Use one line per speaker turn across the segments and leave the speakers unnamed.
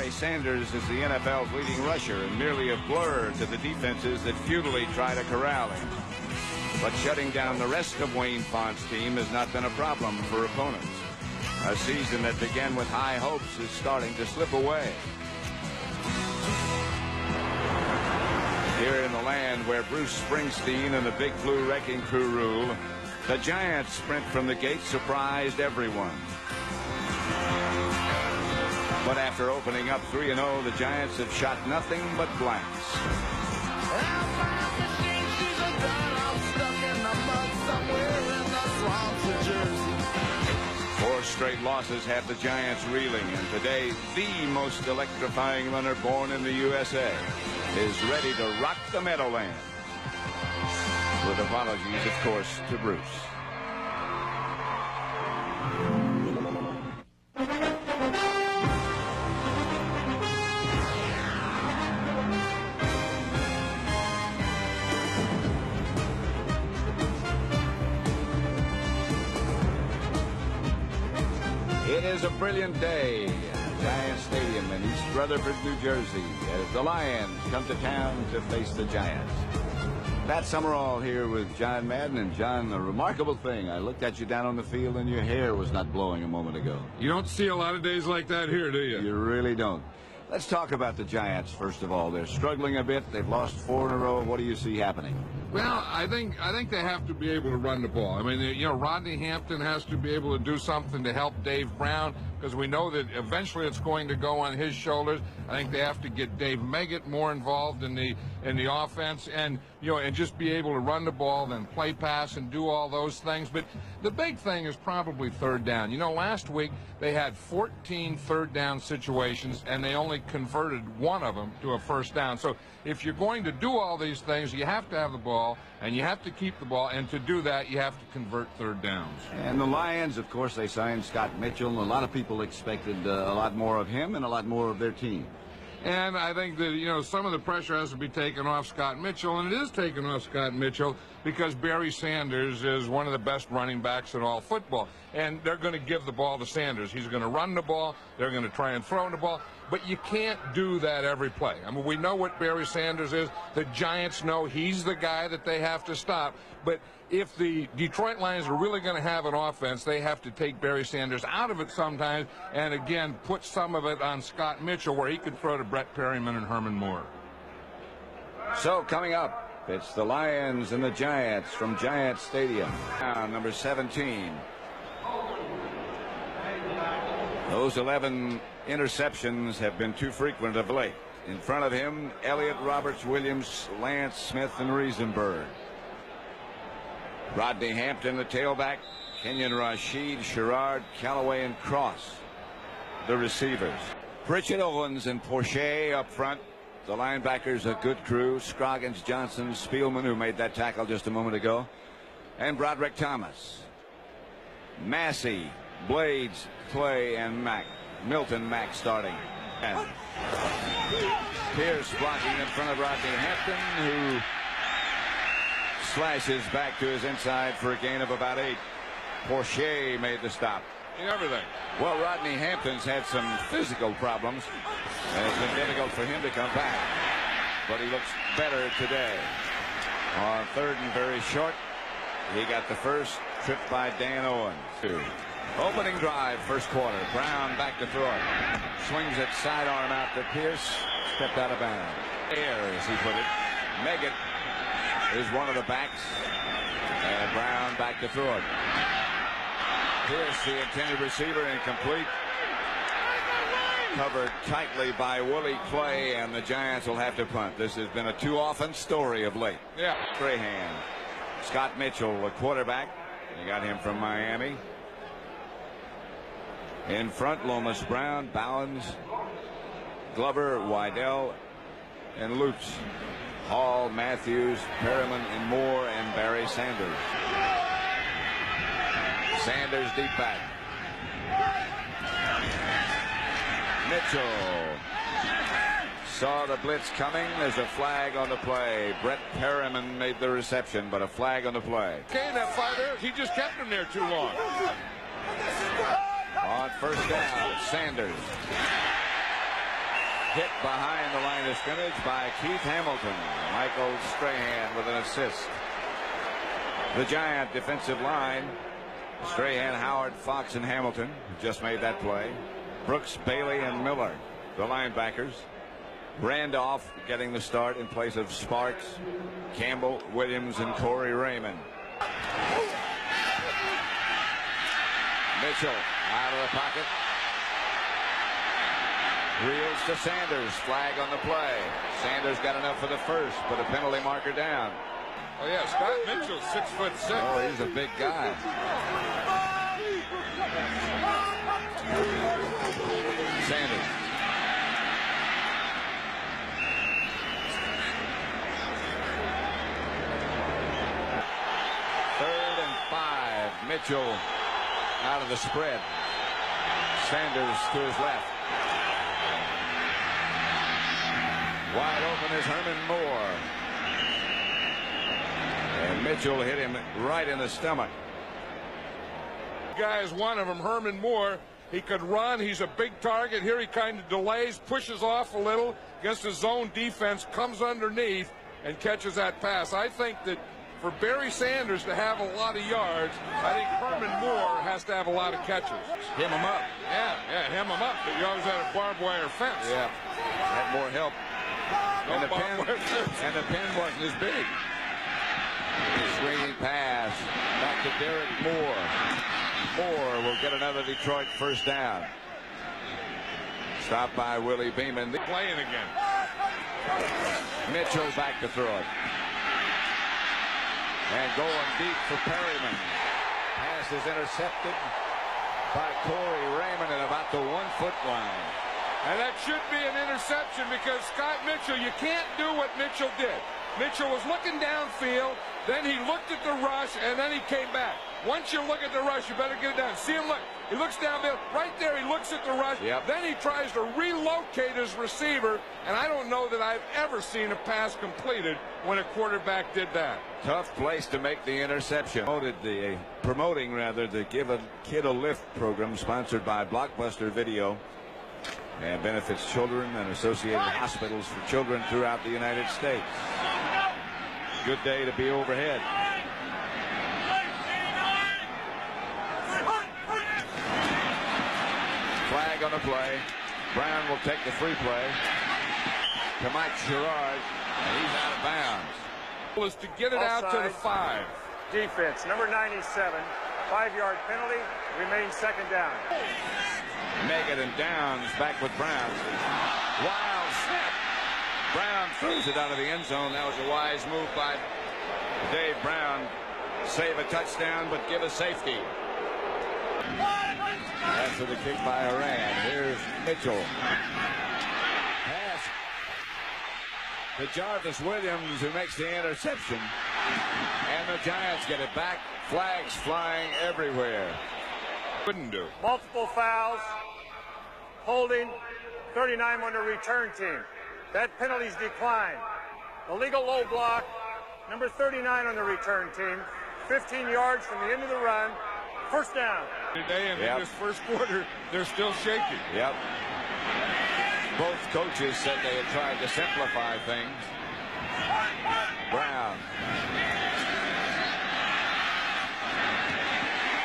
Barry Sanders is the NFL's leading rusher and merely a blur to the defenses that futilely try to corral him. But shutting down the rest of Wayne Font's team has not been a problem for opponents. A season that began with high hopes is starting to slip away. Here in the land where Bruce Springsteen and the Big Blue Wrecking Crew rule, the Giants' sprint from the gate surprised everyone. But after opening up 3-0, the Giants have shot nothing but blanks. 4 straight losses have the Giants reeling, and today the most electrifying runner born in the USA is ready to rock the Meadowlands. With apologies, of course, to Bruce. It is a brilliant day at Giant Stadium in East Rutherford, New Jersey, as the Lions come to town to face the Giants. Pat Summerall here with John Madden. And John, a remarkable thing, I looked at you down on the field and your hair was not blowing a moment ago.
You don't see a lot of days like that here, do you?
You really don't. Let's talk about the Giants, first of all. They're struggling a bit. They've lost 4 in a row. What do you see happening?
Well, I think they have to be able to run the ball. I mean, you know, Rodney Hampton has to be able to do something to help Dave Brown, because we know that eventually it's going to go on his shoulders. I think they have to get Dave Meggett more involved in the offense, and just be able to run the ball, then play pass and do all those things. But the big thing is probably third down. You know, last week they had 14 third down situations, and they only converted 1 of them to a first down. So if you're going to do all these things, you have to have the ball, and you have to keep the ball, and to do that, you have to convert third downs.
And the Lions, of course, they signed Scott Mitchell, and a lot of people expected a lot more of him and a lot more of their team.
And I think that, some of the pressure has to be taken off Scott Mitchell, and it is taken off Scott Mitchell because Barry Sanders is one of the best running backs in all football. And they're going to give the ball to Sanders. He's going to run the ball. They're going to try and throw the ball. But you can't do that every play. I mean, we know what Barry Sanders is. The Giants know he's the guy that they have to stop. But if the Detroit Lions are really going to have an offense, they have to take Barry Sanders out of it sometimes and, again, put some of it on Scott Mitchell, where he could throw to Brett Perryman and Herman Moore.
So coming up, it's the Lions and the Giants from Giant Stadium. Number 17. Those 11 interceptions have been too frequent of late. In front of him, Elliott, Roberts, Williams, Lance, Smith, and Riesenberg. Rodney Hampton, the tailback. Kenyon Rashid, Sherrard, Callaway, and Cross, the receivers. Pritchett, Owens, and Porcher up front. The linebackers, a good crew. Scroggins, Johnson, Spielman, who made that tackle just a moment ago, and Broderick Thomas. Massey, Blades, Clay, and Milton Mack starting. And Pierce blocking in front of Rodney Hampton, who slashes back to his inside for a gain of about 8. Porcher made the stop.
Everything.
Well, Rodney Hampton's had some physical problems, and it's been difficult for him to come back. But he looks better today. On 3rd and very short, he got the first, tripped by Dan Owens. Opening drive, first quarter. Brown back to throw it. Swings it sidearm out to Pierce. Stepped out of bounds. Air, as he put it. Meggett is one of the backs. And Brown back to throw it. Pierce, the intended receiver, incomplete. Covered tightly by Willie Clay, and the Giants will have to punt. This has been a too-often story of late.
Yeah.
Strahan. Scott Mitchell, the quarterback. You got him from Miami. In front, Lomas Brown, Bowens, Glover, Wydell, and Lutz. Hall, Matthews, Perriman, and Moore, and Barry Sanders. Sanders deep back. Mitchell saw the blitz coming. There's a flag on the play. Brett Perriman made the reception, but a flag on the play.
Okay, that fighter, he just kept him there too long.
On first down, Sanders. hit behind the line of scrimmage by Keith Hamilton. Michael Strahan with an assist. The Giant defensive line, Strahan, Howard, Fox, and Hamilton just made that play. Brooks, Bailey, and Miller, the linebackers. Randolph getting the start in place of Sparks, Campbell, Williams, and Corey Raymond. Mitchell out of the pocket. Reels to Sanders. Flag on the play. Sanders got enough for the first, but a penalty marker down.
Oh yeah, Scott Mitchell, 6'6".
Oh, he's a big guy. Sanders. Third and 5. Mitchell out of the spread. Sanders to his left. Wide open is Herman Moore. And Mitchell hit him right in the stomach.
Guy is one of them, Herman Moore. He could run. He's a big target. Here he kind of delays, pushes off a little against his zone defense, comes underneath and catches that pass. I think that for Barry Sanders to have a lot of yards, I think Herman Moore has to have a lot of catches.
Hem him up.
Yeah, hem him up. But you always had a barbed wire fence.
Yeah, had more help. And the pin wasn't as big. Swinging pass back to Derek Moore. Moore will get another Detroit first down. Stopped by Willie Beeman.
Playing again.
Mitchell back to throw it. And going deep for Perryman. Pass is intercepted by Corey Raymond at about the 1-foot line.
And that should be an interception because Scott Mitchell, you can't do what Mitchell did. Mitchell was looking downfield, then he looked at the rush, and then he came back. Once you look at the rush, you better get it down. See him look. He looks downfield. Right there, he looks at the rush.
Yep.
Then he tries to relocate his receiver, and I don't know that I've ever seen a pass completed when a quarterback did that.
Tough place to make the interception. Promoting the Give a Kid a Lift program sponsored by Blockbuster Video and benefits children and associated hospitals for children throughout the United States. Good day to be overhead. Flag on the play. Brown will take the free play to Mike Sherrard, and he's out of bounds.
Is to get it out to the 5.
Defense, number 97, 5-yard penalty, remains second down.
Meggett and Downs back with Brown. Wild snap. Brown throws it out of the end zone. That was a wise move by Dave Brown. Save a touchdown, but give a safety. After the kick by Iran, here's Mitchell. Pass to Jarvis Williams, who makes the interception. And the Giants get it back. Flags flying everywhere.
Couldn't do.
Multiple fouls, holding, 39 on the return team. That penalty's declined. The legal low block, number 39 on the return team, 15 yards from the end of the run, first down.
Today and in this first quarter, they're still shaking.
Yep. Both coaches said they had tried to simplify things. Brown.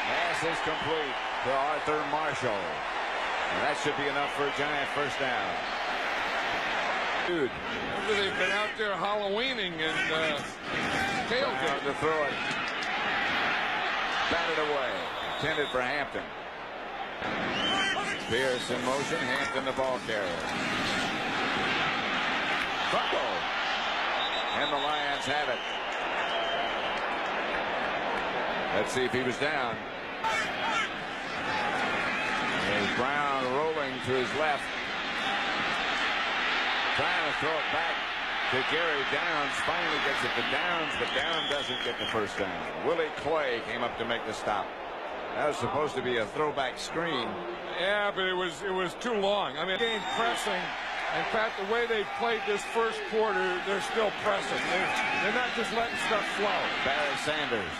Pass is complete to Arthur Marshall. And that should be enough for a Giant first down. Dude.
They've been out there Halloweening and tailgate.
To throw it. Batted away. Intended for Hampton. Pierce in motion. Hampton the ball carrier. Fumble. And the Lions have it. Let's see if he was down. There's Brown rolling to his left. Trying to throw it back to Gary Downs. Finally gets it to Downs, but Downs doesn't get the first down. Willie Clay came up to make the stop. That was supposed to be a throwback screen.
Yeah, but it was too long. I mean, game pressing. In fact, the way they played this first quarter, they're still pressing. They're not just letting stuff flow.
Barry Sanders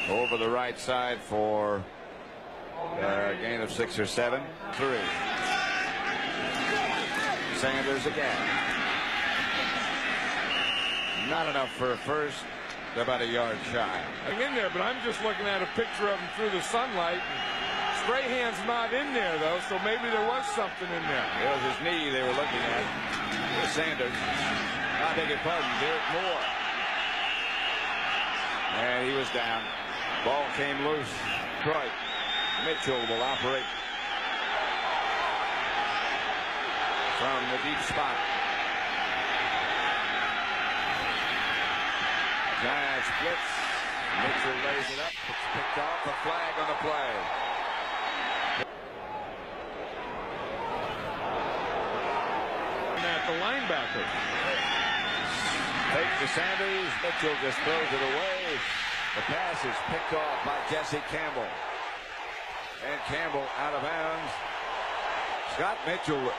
over the right side for a gain of 6 or 7. 3. Sanders again. Not enough for a first. About a yard shy.
In there, but I'm just looking at a picture of him through the sunlight. Strahan's not in there, though, so maybe there was something in there.
It was his knee they were looking at. Sanders. I beg your pardon, Derek Moore. And he was down. Ball came loose. Detroit. Mitchell will operate from the deep spot. Giants blitz. Mitchell lays it up. It's picked off. A flag on the play.
At the linebacker.
Fake to Sanders. Mitchell just throws it away. The pass is picked off by Jesse Campbell. And Campbell out of bounds. Scott Mitchell.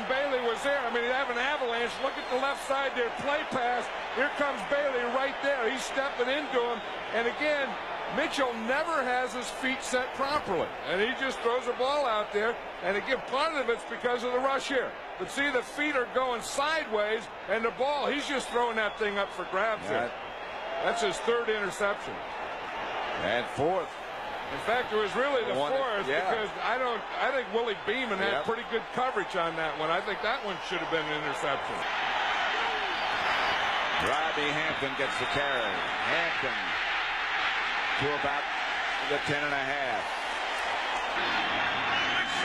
Bailey was there. I mean, they have an avalanche. Look at the left side there. Play pass. Here comes Bailey right there. He's stepping into him. And again, Mitchell never has his feet set properly. And he just throws the ball out there. And again, part of it's because of the rush here. But see, the feet are going sideways. And the ball, he's just throwing that thing up for grabs there. That's his third interception.
And fourth.
In fact, it was really the fourth because I think Willie Beeman had pretty good coverage on that one. I think that one should have been an interception.
Rodney Hampton gets the carry. Hampton to about the 10.5.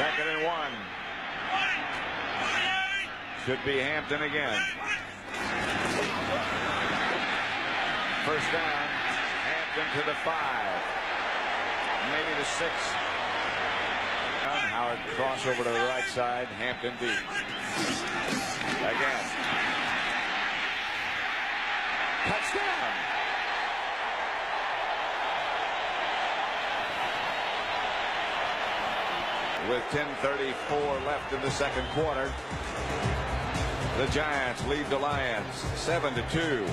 2nd and 1. Should be Hampton again. First down. Hampton to the 5. Maybe the 6. Howard crossover to the right side. Hampton deep. Again. Touchdown. With 10:34 left in the second quarter, the Giants lead the Lions 7-2.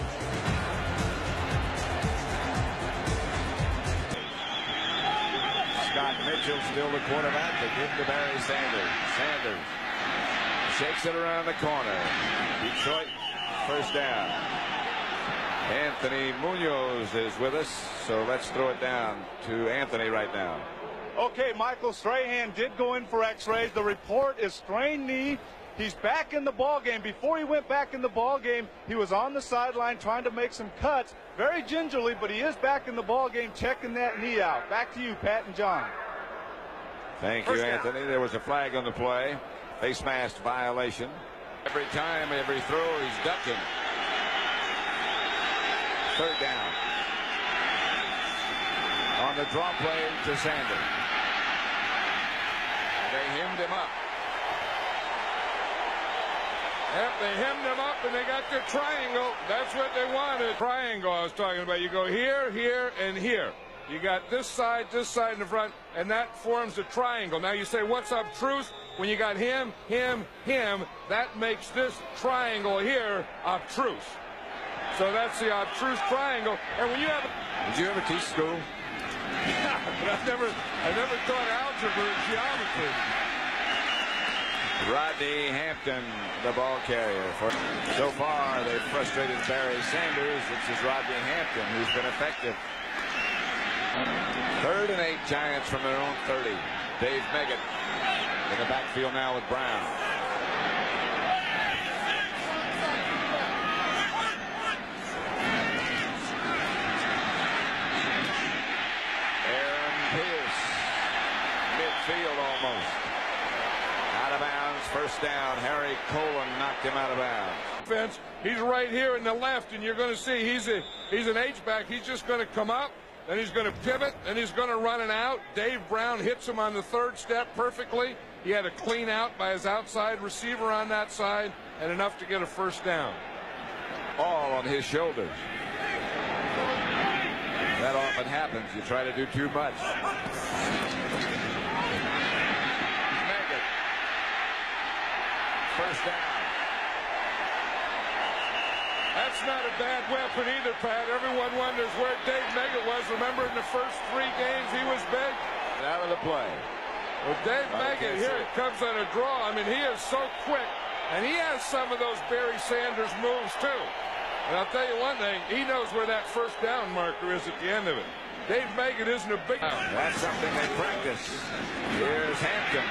Scott Mitchell still the quarterback. They give to Barry Sanders. Sanders shakes it around the corner. Detroit first down. Anthony Munoz is with us, so let's throw it down to Anthony right now.
Okay, Michael, Strahan did go in for x-rays. The report is strained knee. He's back in the ball game. Before he went back in the ball game, he was on the sideline trying to make some cuts, very gingerly, but he is back in the ball game checking that knee out. Back to you, Pat and John.
Thank you, Anthony. There was a flag on the play. Face mask violation. Every time, every throw, he's ducking. Third down. On the draw play to Sanders. They hemmed him up.
Yep, they hemmed him up and they got their triangle. That's what they wanted. Triangle I was talking about. You go here, here, and here. You got this side in the front, and that forms a triangle. Now you say, what's obtrusive? When you got him, him, him, that makes this triangle here obtruse. So that's the obtruse triangle. And when you have...
Did you ever teach school?
Yeah, but I never taught algebra and geometry.
Rodney Hampton, the ball carrier. So far, they've frustrated Barry Sanders. This is Rodney Hampton, who's been effective. 3rd and 8, Giants from their own 30. Dave Meggett in the backfield now with Brown. Aaron Pierce, midfield almost. Out of bounds, first down. Harry Colon knocked him out of bounds.
He's right here in the left, and you're going to see he's an H-back. He's just going to come up, then he's going to pivot, and he's going to run it out. Dave Brown hits him on the 3rd step perfectly. He had a clean out by his outside receiver on that side, and enough to get a first down.
All on his shoulders. That often happens. You try to do too much. First down.
That's not a bad weapon either, Pat. Everyone wonders where Dave Meggett was. Remember, in the first 3 games, he was big.
Out of the play.
Well, Dave Meggett here comes on a draw. I mean, he is so quick. And he has some of those Barry Sanders moves, too. And I'll tell you one thing, he knows where that first down marker is at the end of it. Dave Meggett isn't a big...
That's something they practice. Here's Hampton.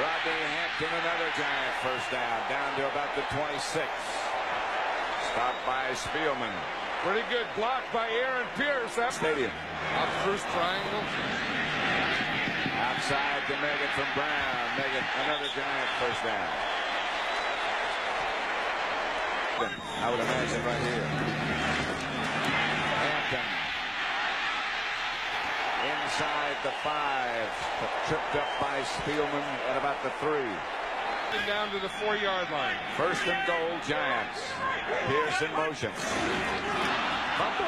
Rodney Hampton, another giant first down to about the 26. Stopped by Spielman.
Pretty good block by Aaron Pierce.
Stadium.
Up first triangle.
Outside to Meggett from Brown. Meggett, another giant first down. I would imagine right here. Hampton. Inside the 5. Tripped up by Spielman at about the 3.
Down to the 4-yard line.
First and goal, Giants. Pierce in motion. Fumble.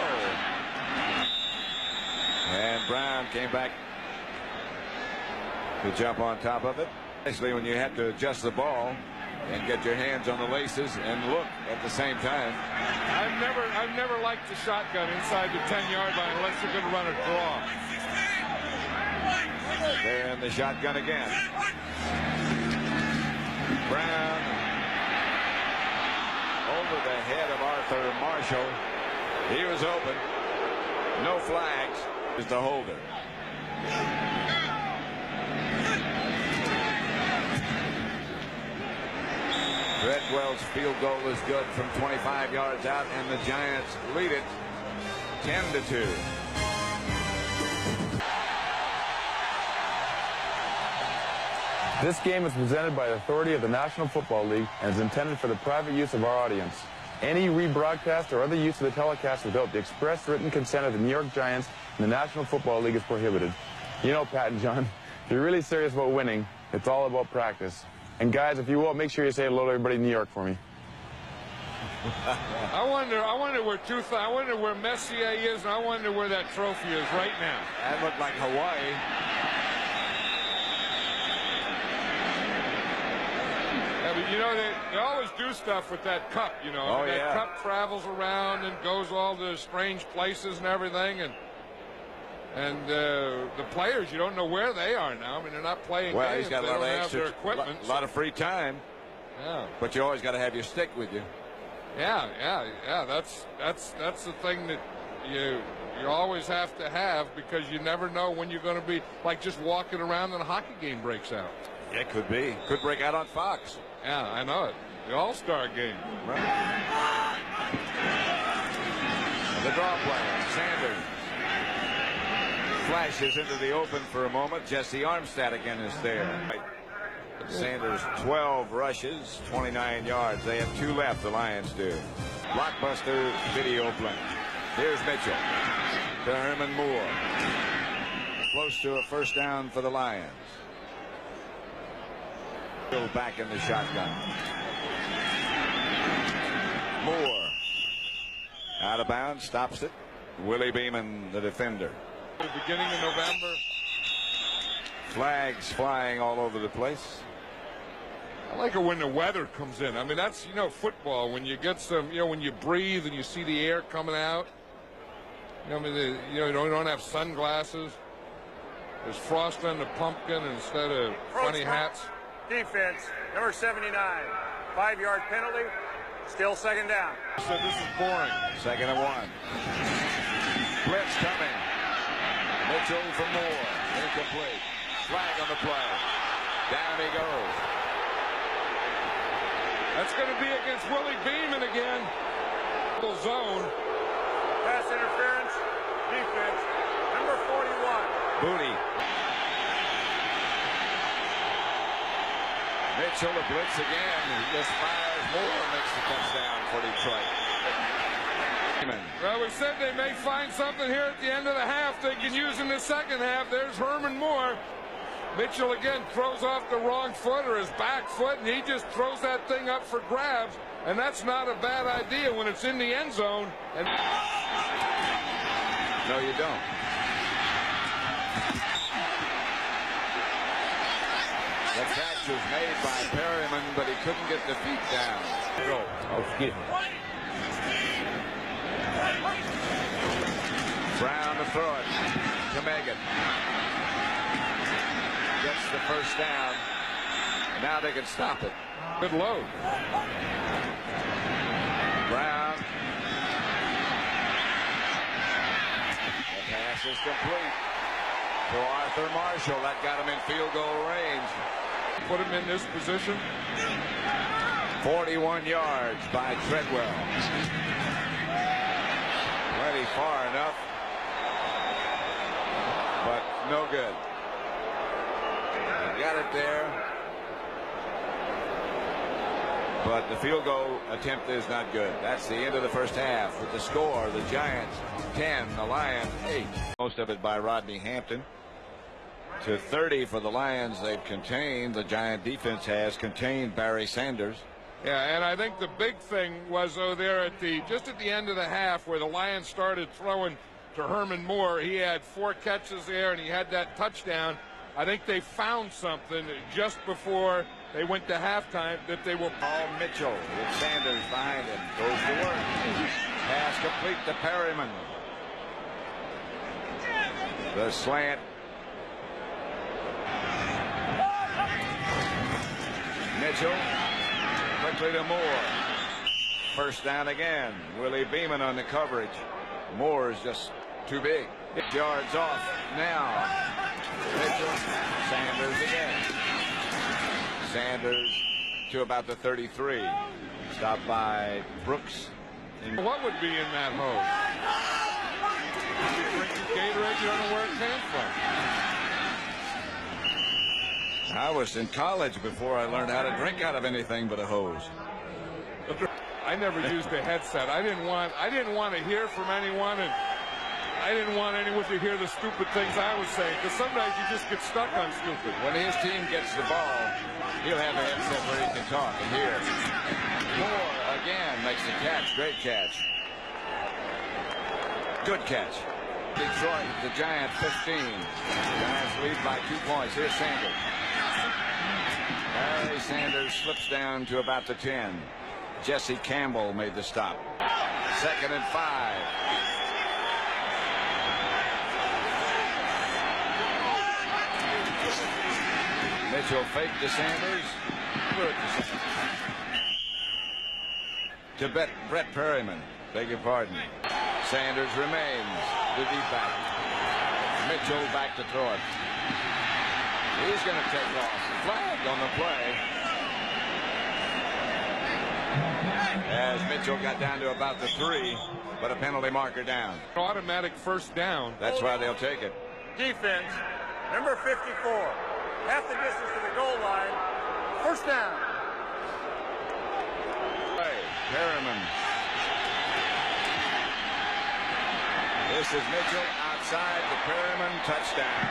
And Brown came back to jump on top of it. Especially when you have to adjust the ball and get your hands on the laces and look at the same time.
I've never liked the shotgun inside the 10-yard line unless you're going to run a draw.
They're in the shotgun again. Brown over the head of Arthur Marshall. He was open. No flags. Is the holder. Treadwell's field goal is good from 25 yards out, and the Giants lead it 10-2.
This game is presented by the authority of the National Football League and is intended for the private use of our audience. Any rebroadcast or other use of the telecast without the express written consent of the New York Giants and the National Football League is prohibited. You know, Pat and John, if you're really serious about winning, it's all about practice. And guys, if you will, make sure you say hello to everybody in New York for me.
I wonder where Messier is, and I wonder where that trophy is right now.
That looked like Hawaii.
Yeah, but you know, they always do stuff with that cup, you know.
Oh,
that cup travels around and goes all the strange places and everything, and the players, you don't know where they are now. I mean, they're not playing
Well,
games.
he's got a
they
lot
don't
of
have
extra,
their equipment.
a lot of free time.
Yeah.
But you always got to have your stick with you.
Yeah. That's the thing that you always have to have, because you never know when you're going to be like just walking around and a hockey game breaks out.
Yeah, it could be. Could break out on Fox.
Yeah, I know it. The All-Star game.
Right. The draw play. Sanders flashes into the open for a moment. Jesse Armstead again is there. Sanders 12 rushes, 29 yards. They have 2 left, the Lions do. Blockbuster video blink. Here's Mitchell to Herman Moore. Close to a first down for the Lions. Still back in the shotgun. Moore out of bounds, stops it. Willie Beeman, the defender.
The beginning of November.
Flags flying all over the place.
I like it when the weather comes in. I mean, that's, you know, football. When you get some, you know, when you breathe and you see the air coming out. You know, I mean, you don't have sunglasses. There's frost on the pumpkin instead of funny hats.
Defense, number 79. 5-yard penalty. Still second down.
So this is boring.
2nd and 1. Blitz coming. Mitchell for Moore. Incomplete. Flag on the play. Down he goes.
That's going to be against Willie Beeman again. Zone.
Pass interference. Defense, number 41.
Booty. Mitchell the blitz again. He just fires Moore, makes the touchdown for Detroit.
Well, we said they may find something here at the end of the half they can use in the second half. There's Herman Moore. Mitchell again throws off the wrong foot or his back foot, and he just throws that thing up for grabs. And that's not a bad idea when it's in the end zone. And
no, you don't. The catch was made by Perryman, but he couldn't get the feet down.
Oh, excuse me.
Brown to throw it to Meggett. Gets the first down. Now they can stop it.
Good load.
Brown. The pass is complete to Arthur Marshall. That got him in field goal range.
Put him in this position.
41 yards by Treadwell. Plenty far enough, but no good. He got it there, but the field goal attempt is not good. That's the end of the first half with the score. The Giants 10, the Lions 8. Most of it by Rodney Hampton. To 30 for the Lions. They've contained, the Giant defense has contained Barry Sanders.
Yeah, and I think the big thing was there at just at the end of the half where the Lions started throwing to Herman Moore. He had 4 catches there and he had that touchdown. I think they found something just before they went to halftime that they will.
Paul Mitchell with Sanders behind him. Goes to work. Pass complete to Perryman. The slant. Mitchell. Quickly to Moore. First down again. Willie Beeman on the coverage. Moore is just too big. 8 yards off now. Mitchell. Sanders again. Sanders to about the 33. Stopped by Brooks.
What would be in that hose? You drink your Gatorade, you don't know where it came from.
I was in college before I learned how to drink out of anything but a hose.
I never used a headset. I didn't want to hear from anyone, and I didn't want anyone to hear the stupid things I was saying, because sometimes you just get stuck on stupid.
When his team gets the ball, he'll have a headset where he can talk and hear. Moore again makes the catch. Great catch. Good catch. Detroit, the Giants 15. Giants lead by 2 points. Here's Sanders. Barry Sanders slips down to about the 10. Jesse Campbell made the stop. 2nd and 5. Mitchell fake to Sanders. Good to Sanders. To Brett Perryman. Beg your pardon. Sanders remains. The deep back. Mitchell back to throw it. He's going to take off. Flag on the play. As Mitchell got down to about the 3, but a penalty marker down.
Automatic first down.
That's why they'll take it.
Defense, number 54. Half the distance to the goal line. First down.
Perryman. This is Mitchell outside the Perryman touchdown.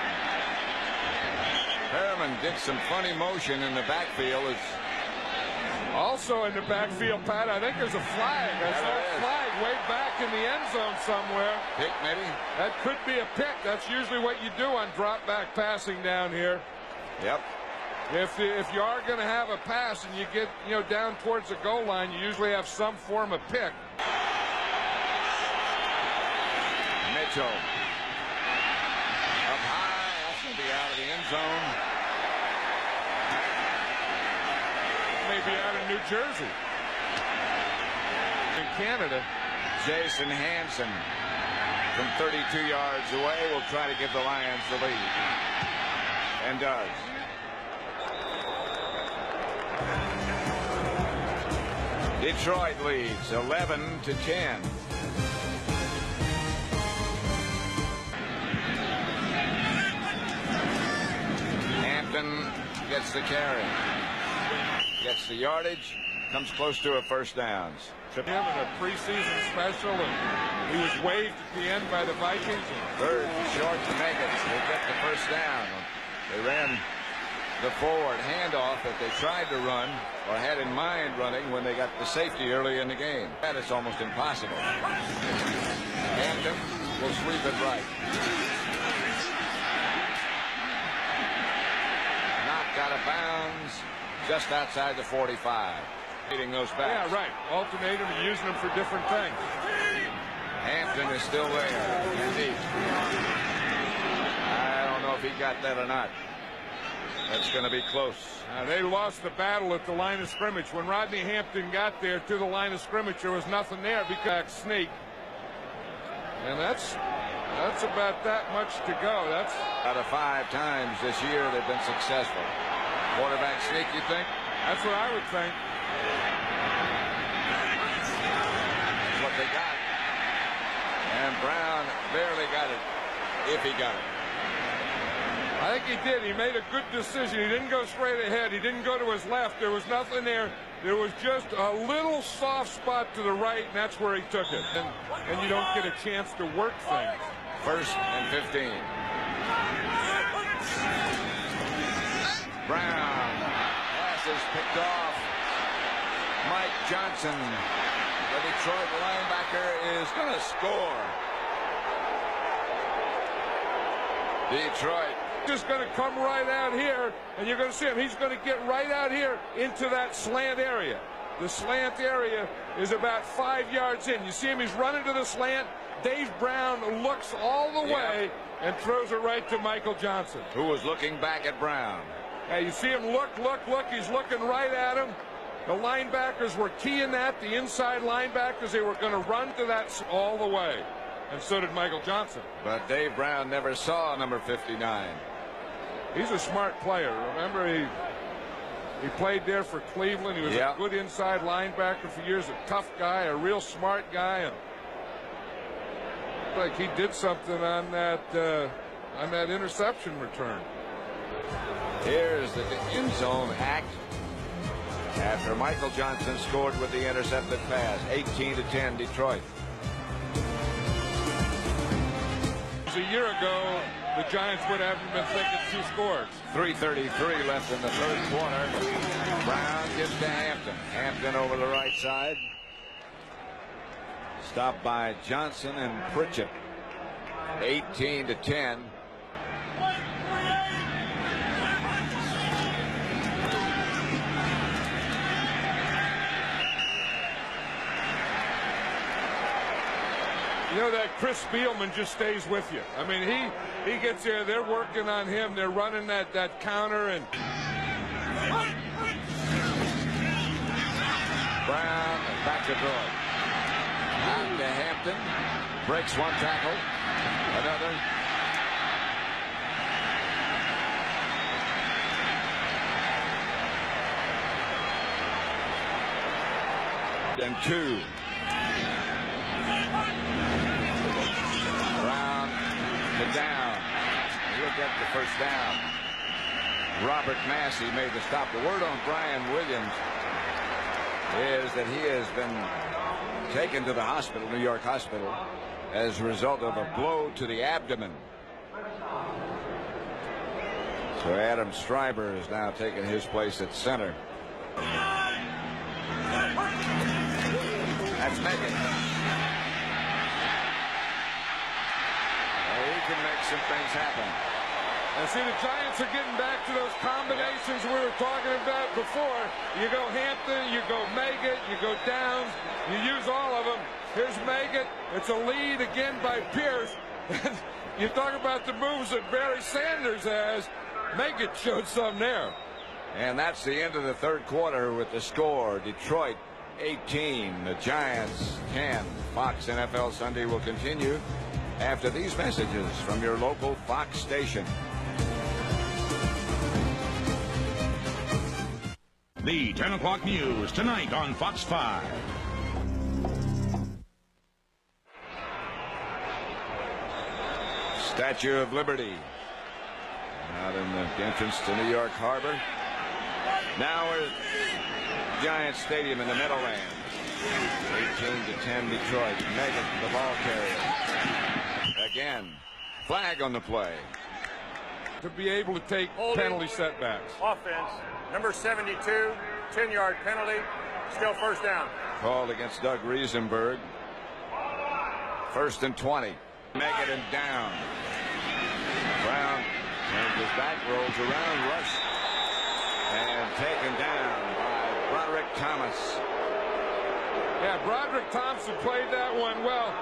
Perryman did some funny motion in the backfield.
Also in the backfield, Pat, I think there's a flag. I saw a flag way back in the end zone somewhere.
Pick, maybe?
That could be a pick. That's usually what you do on drop back passing down here.
Yep.
If you are going to have a pass and you get down towards the goal line, you usually have some form of pick.
Mitchell. Up high. That's going to be out of the end zone.
Maybe out of New Jersey. In Canada.
Jason Hansen from 32 yards away will try to give the Lions the lead. And does. Detroit leads 11-10. Hampton gets the carry. Gets the yardage. Comes close to a first down.
Him in a preseason special, and he was waived at the end by the Vikings.
Third short to make it. They get the first down. They ran the forward handoff that they tried to run or had in mind running when they got the safety early in the game. That is almost impossible. Hampton will sweep it right. Knocked out of bounds just outside the 45. Hitting those backs.
Yeah, right. Alternating and using them for different things.
Hampton is still there. Indeed. I don't know if he got that or not. That's going to be close.
They lost the battle at the line of scrimmage. When Rodney Hampton got there to the line of scrimmage, there was nothing there because sneak. And that's about that much to go. That's
out of 5 times this year they've been successful. Quarterback sneak, you think?
That's what I would think.
That's what they got. And Brown barely got it, if he got it.
I think he did. He made a good decision. He didn't go straight ahead. He didn't go to his left. There was nothing there. There was just a little soft spot to the right, and that's where he took it. And you don't get a chance to work things.
1st and 15. Brown. Pass is picked off. Mike Johnson, the Detroit linebacker, is going to score. Detroit.
Just going to come right out here, and you're going to see him. He's going to get right out here into that slant area. The slant area is about 5 yards in. You see him, he's running to the slant. Dave Brown looks all the way and throws it right to Michael Johnson,
who was looking back at Brown.
Hey, you see him look. He's looking right at him. The linebackers were keying that. The inside linebackers, they were going to run to that all the way. And so did Michael Johnson.
But Dave Brown never saw number 59.
He's a smart player. Remember, he played there for Cleveland. He was a good inside linebacker for years. A tough guy, a real smart guy. And like he did something on that interception return.
Here's the end zone act after Michael Johnson scored with the intercepted pass. 18-10 Detroit.
A year ago, the Giants would have been thinking 2 scores.
3:33 left in the 3rd quarter. Brown gives to Hampton. Hampton over the right side. Stopped by Johnson and Pritchett. 18-10.
You know that Chris Spielman just stays with you. I mean, he gets there. They're working on him. They're running that counter and.
Brown back to throw. Out to Hampton. Breaks one tackle. Another. And 2. Brown to down. Look at the first down. Robert Massey made the stop. The word on Brian Williams is that he has been taken to the hospital, New York hospital, as a result of a blow to the abdomen. So Adam Stryber is now taking his place at center. That's Megan. He can make some things happen.
And see, the Giants are getting back to those combinations we were talking about before. You go Hampton, you go Meggett, you go Downs, you use all of them. Here's Meggett. It's a lead again by Pierce. You talk about the moves that Barry Sanders has. Meggett showed some there.
And that's the end of the 3rd quarter with the score. Detroit 18, the Giants 10. Fox NFL Sunday will continue after these messages from your local Fox station.
The 10 o'clock news tonight on Fox 5.
Statue of Liberty out in the entrance to New York Harbor. Now we're at Giants Stadium in the Meadowlands. 18-10 Detroit. Meggett, the ball carrier. Again, flag on the play.
To be able to take penalty setbacks.
Offense, number 72, 10-yard penalty, still first down.
Called against Doug Riesenberg. 1st and 20. Meggett and down. Brown turns his back, rolls around, rush, and taken down by Broderick Thomas.
Yeah, Broderick Thompson played that one well.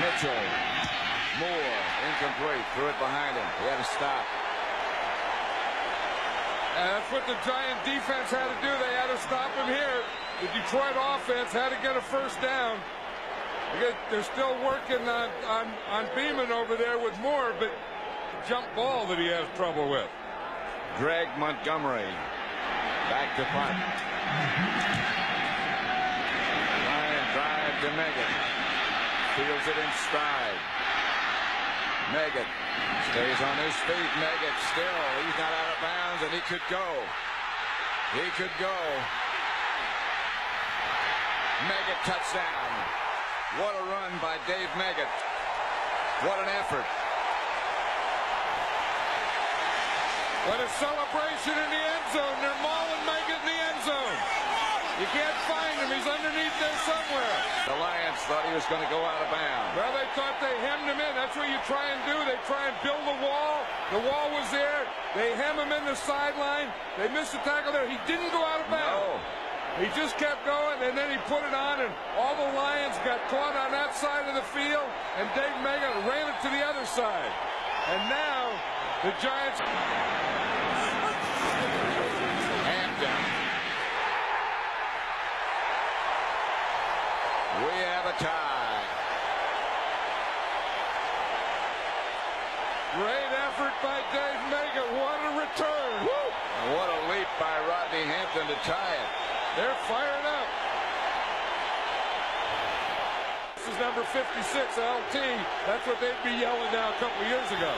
Mitchell Moore, incomplete, threw it behind him. He had to stop.
And that's what the Giant defense had to do. They had to stop him here. The Detroit offense had to get a first down. They're still working on Beeman over there with Moore, but jump ball that he has trouble with.
Greg Montgomery back to punt. Ryan drive to Meggett. Fields it in stride. Meggett stays on his feet. Meggett still. He's not out of bounds, and he could go. He could go. Meggett touchdown. What a run by Dave Meggett. What an effort.
What a celebration in the end zone. They're mauling Meggett in the end zone. You can't find him. He's underneath there somewhere.
The Lions thought he was going to go out of bounds.
Well, they thought they hemmed him in. That's what you try and do. They try and build a wall. The wall was there. They hem him in the sideline. They missed the tackle there. He didn't go out of bounds.
No.
He just kept going, and then he put it on, and all the Lions got caught on that side of the field, and Dave Meggett ran it to the other side. And now the Giants...
Hampton. We have a tie.
Great effort by Dave Meggett. What a return. Woo!
And what a leap by Rodney Hampton to tie it.
They're fired up. This is number 56, LT. That's what they'd be yelling now a couple of years ago.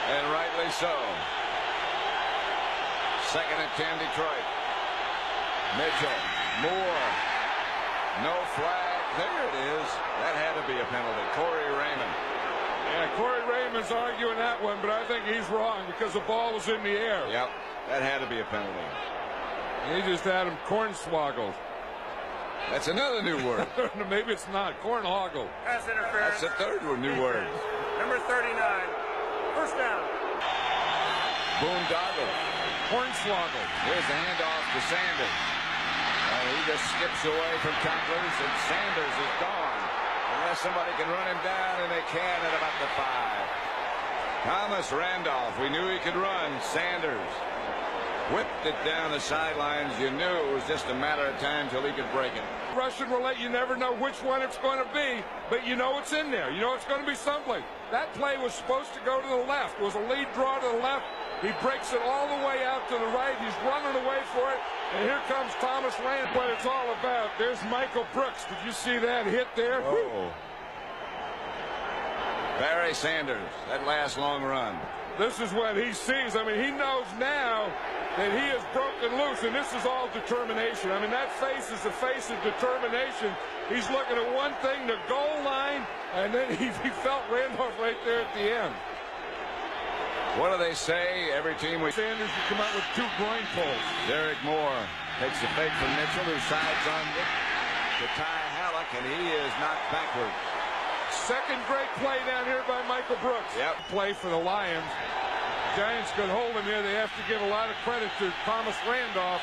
And rightly so. Second and 10, Detroit. Mitchell. Moore. No flag. There it is. That had to be a penalty. Corey Raymond.
Yeah, Corey Raymond's arguing that one, but I think he's wrong because the ball was in the air.
Yep. That had to be a penalty.
He just had him cornswoggled.
That's another new word.
Maybe it's not. Cornhoggle.
Pass interference.
That's the third new word.
Number 39. First down.
Boondoggle.
Hornswoggle.
Here's the handoff to Sanders. And he just skips away from tacklers, and Sanders is gone. Unless somebody can run him down, and they can at about the 5. Thomas Randolph. We knew he could run. Sanders whipped it down the sidelines. You knew it was just a matter of time till he could break it.
Russian roulette, you never know which one it's going to be, but you know it's in there. You know it's going to be someplace. That play was supposed to go to the left. It was a lead draw to the left. He breaks it all the way out to the right. He's running away for it, and here comes Thomas Rand. What it's all about. There's Michael Brooks. Did you see that hit there?
Oh. Barry Sanders, that last long run.
This is what he sees. I mean, he knows now that he is broken loose, and this is all determination. I mean, that face is the face of determination. He's looking at one thing, the goal line, and then he felt Randolph right there at the end.
What do they say? Every team we...
Sanders would come out with 2 groin pulls.
Derek Moore takes the fake from Mitchell, who sides on it to Ty Halleck, and he is knocked backward.
Second great play down here by Michael Brooks.
Yep.
Play for the Lions. Giants could hold him here. They have to give a lot of credit to Thomas Randolph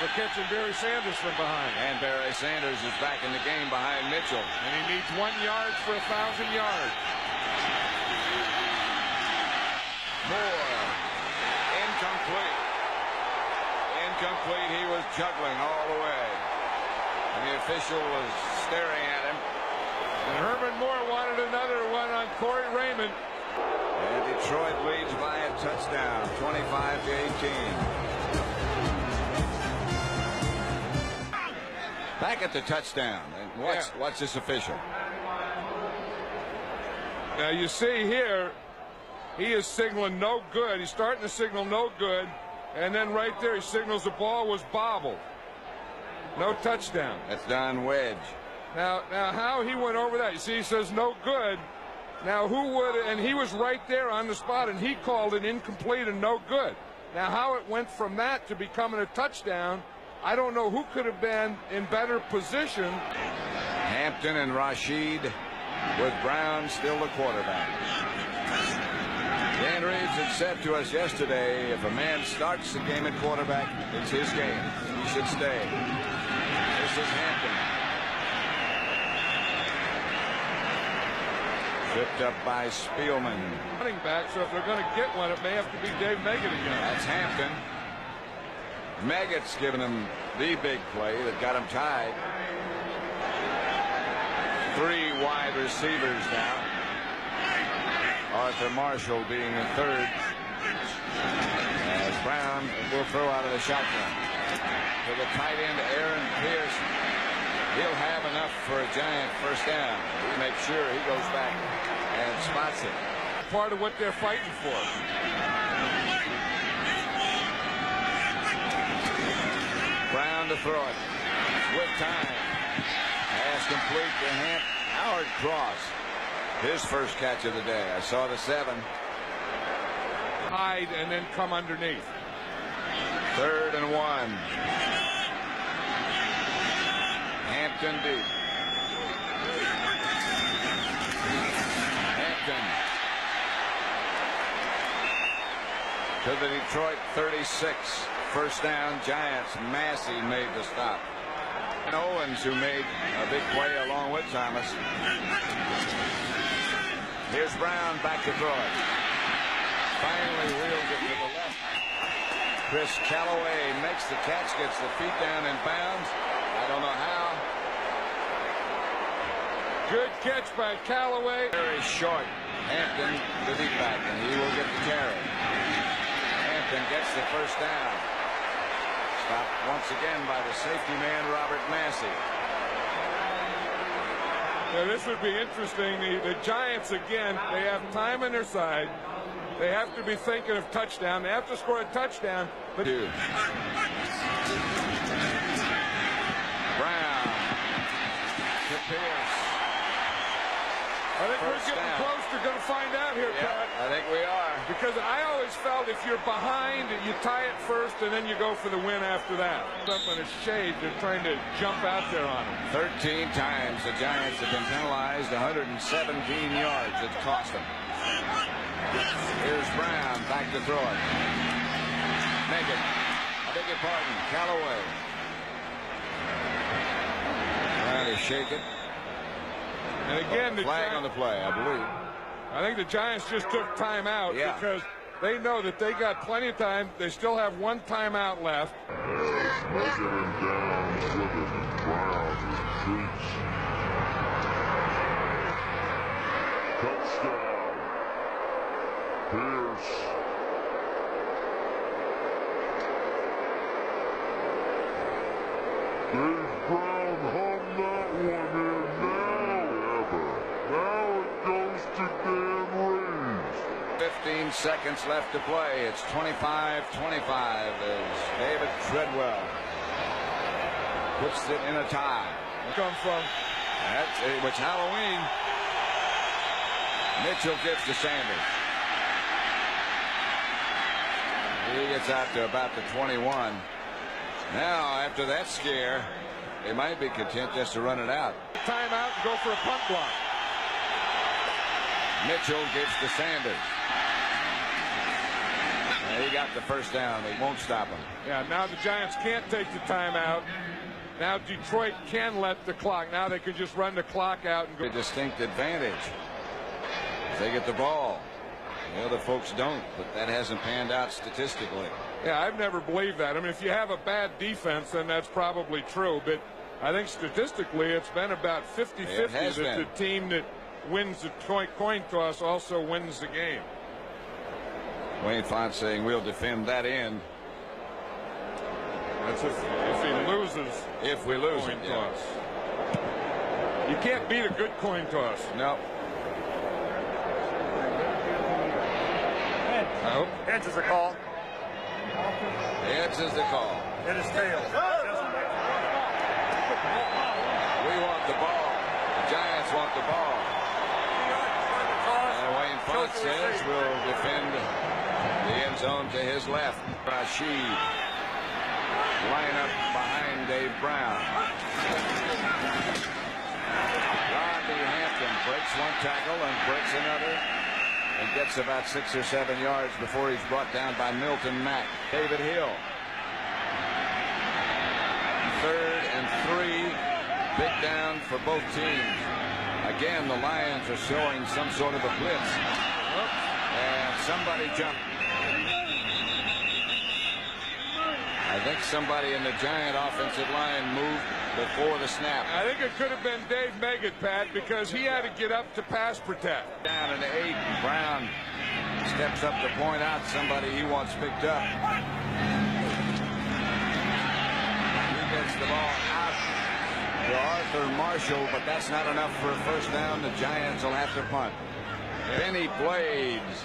for catching Barry Sanders from behind.
And Barry Sanders is back in the game behind Mitchell.
And he needs 1 yard for 1,000 yards.
Moore. Incomplete. Incomplete. He was juggling all the way. And the official was staring at him.
And Herman Moore wanted another one on Corey Raymond.
And Detroit leads by a touchdown, 25-18. Back at the touchdown. And what's this official?
Now you see here, he is signaling no good. He's starting to signal no good. And then right there, he signals the ball was bobbled. No touchdown.
That's Don Wedge.
Now how he went over that, you see, he says no good. Now who would, and he was right there on the spot, and he called it incomplete and no good. Now how it went from that to becoming a touchdown, I don't know who could have been in better position.
Hampton and Rashid with Brown still the quarterback. Dan Reeves had said to us yesterday, if a man starts the game at quarterback, it's his game. He should stay. This is Hampton. Tripped up by Spielman.
Running back, so if they're going to get one, it may have to be Dave Meggett again.
That's Hampton. Meggett's giving him the big play that got him tied. 3 wide receivers now. Arthur Marshall being in third. As Brown will throw out of the shotgun. To the tight end, Aaron Pierce. He'll have enough for a Giant first down. He'll make sure he goes back and spots it.
Part of what they're fighting for.
Brown to throw it. With time. Pass complete to Howard Cross. His first catch of the day. I saw the 7.
Hide and then come underneath.
3rd and 1. Hampton deep. Hampton to the Detroit 36. First down, Giants. Massey made the stop. And Owens, who made a big play along with Thomas. Here's Brown back to throw it. Finally wheels it to the left. Chris Callaway makes the catch, gets the feet down in bounds. I don't know how.
Good catch by Callaway.
Very short. Hampton to the back, and he will get the carry. Hampton gets the first down. Stopped once again by the safety man, Robert Massey.
Yeah, this would be interesting. The Giants, again, they have time on their side. They have to be thinking of touchdown. They have to score a touchdown. But
Brown. To Pierce.
I think
First
we're getting
down.
close to going to find out here,
Yeah,
Pat.
I think we are.
Because I always felt if you're behind, you tie it first, and then you go for the win after that. Up in a shade, they're trying to jump out there on them.
13 times the Giants have been penalized, 117 yards it's cost them. Here's Brown, back to throw it. Meggett, I beg your pardon, Callaway. Trying to shake it.
And again, the
Flag on the play, I believe.
I think the Giants just took timeout because they know that they got plenty of time. They still have 1 timeout left.
Meggett and Downs with it. Brown retreats. Touchdown. Pierce. Dave Brown hung that one in now. Now it goes to Dan Reeves.
15 seconds left to play. It's 25-25 as David Treadwell puts it in a tie.
Come from.
That's which Halloween. Mitchell gives to Sanders. He gets out to about the 21. Now, after that scare, they might be content just to run it out.
Timeout and go for a punt block.
Mitchell gives to Sanders. And he got the first down. They won't stop him.
Yeah, now the Giants can't take the timeout. Now Detroit can let the clock. Now they can just run the clock out and go.
A distinct advantage. They get the ball. The other folks don't, but that hasn't panned out statistically.
Yeah, I've never believed that. I mean, if you have a bad defense, then that's probably true. But I think statistically, it's been about 50-50 that the team that wins the coin toss also wins the game.
Wayne Font saying we'll defend that end.
That's if he loses.
If we lose
coin
it,
toss. You can't beat a good coin toss.
No.
Heads is the call.
Heads is the call.
It is tails.
We want the ball. The Giants want the ball. And Wayne Font says we'll defend the end zone to his left. Rashid line up behind Dave Brown. Rodney Hampton breaks 1 tackle and breaks another. And gets about 6 or 7 yards before he's brought down by Milton Mack. David Hill. 3rd and 3. Big down for both teams. Again, the Lions are showing some sort of a blitz. And somebody jumped. I think somebody in the Giant offensive line moved before the snap.
I think it could have been Dave Meggett, Pat, because he had to get up to pass protect.
Down in the 8, and Brown steps up to point out somebody he wants picked up. He gets the ball out to Arthur Marshall, but that's not enough for a first down. The Giants will have to punt. Benny Blades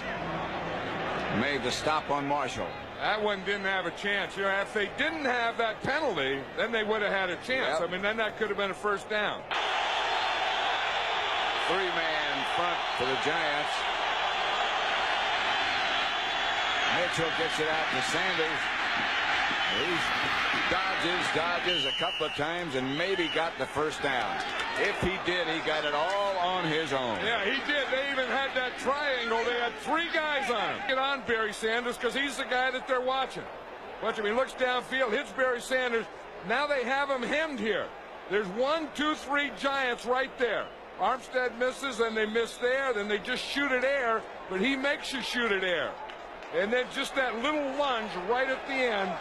made the stop on Marshall.
That one didn't have a chance. You know, if they didn't have that penalty, then they would have had a chance.
Yep.
I mean, then that could have been a first down.
3-man front for the Giants. Mitchell gets it out to Sanders. He dodges a couple of times and maybe got the first down. If he did, he got it all on his own.
Yeah, he did. They even had that triangle. They had 3 guys on him. Get on Barry Sanders because he's the guy that they're watching. Watch him. He looks downfield, hits Barry Sanders. Now they have him hemmed here. There's 1, 2, 3 Giants right there. Armstead misses, and they miss there. Then they just shoot at air, but he makes you shoot at air. And then just that little lunge right at the end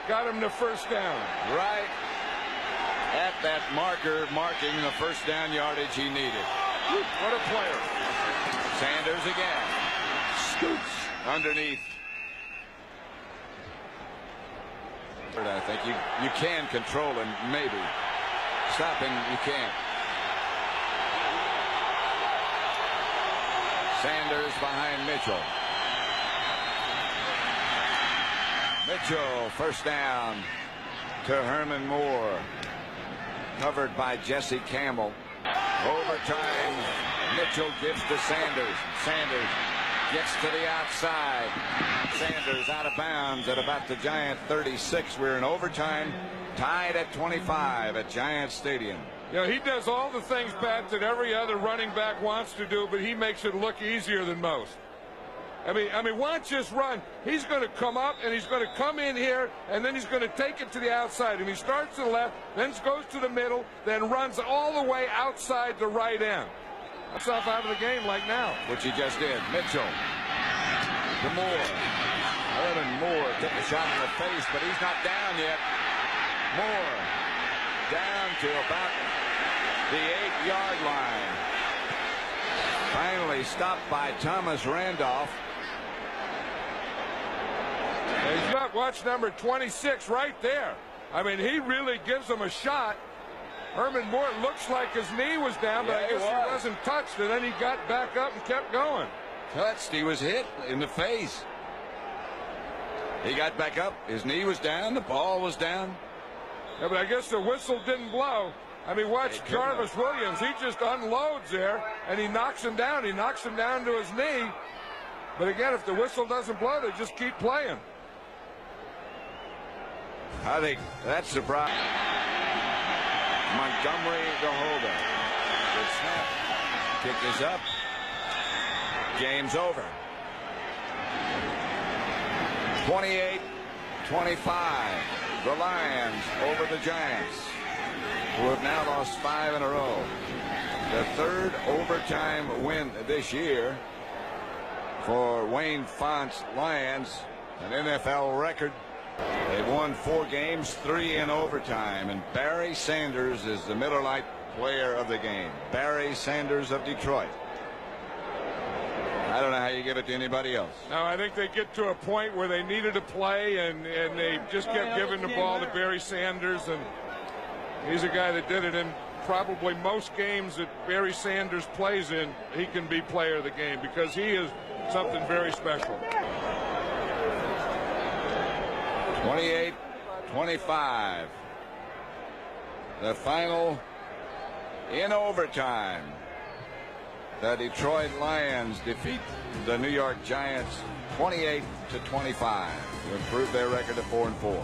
got him the first down.
Right at that marker, marking the first down yardage he needed.
What a player.
Sanders again. Scoots underneath. I think you can control him, maybe. Stop him, you can't. Sanders behind Mitchell. Mitchell, first down to Herman Moore. Covered by Jesse Campbell. Overtime. Mitchell gives to Sanders. Sanders gets to the outside. Sanders out of bounds at about the Giant 36. We're in overtime, tied at 25 at Giant Stadium.
You know, he does all the things, Pat, that every other running back wants to do, but he makes it look easier than most. I mean, watch this run. He's going to come up, and he's going to come in here, and then he's going to take it to the outside. And he starts to the left, then goes to the middle, then runs all the way outside the right end. Himself out of the game like now.
Which he just did. Mitchell to Moore. Herman Moore took a shot in the face, but he's not down yet. Moore down to about the 8-yard line. Finally stopped by Thomas Randolph.
He's not watch number 26 right there. I mean, he really gives him a shot. Herman Moore looks like his knee was down, but I guess he wasn't touched, and then he got back up and kept going.
Touched. He was hit in the face. He got back up. His knee was down. The ball was down.
Yeah, but I guess the whistle didn't blow. I mean, watch Jarvis Williams. He just unloads there, and he knocks him down. He knocks him down to his knee. But again, if the whistle doesn't blow, they just keep playing.
I think that's surprising. Montgomery to Holden. Good snap. Kick is up. Game's over. 28-25. The Lions over the Giants, who have now lost 5 in a row. The 3rd overtime win this year for Wayne Font's Lions, an NFL record. They've won 4 games, 3 in overtime, and Barry Sanders is the Miller Lite player of the game. Barry Sanders of Detroit. I don't know how you give it to anybody else.
No, I think they get to a point where they needed to play, and they just kept giving the ball to Barry Sanders, and he's a guy that did it in probably most games that Barry Sanders plays in. He can be player of the game because he is something very special.
28-25. The final in overtime. The Detroit Lions defeat the New York Giants 28-25 to improve their record to 4-4.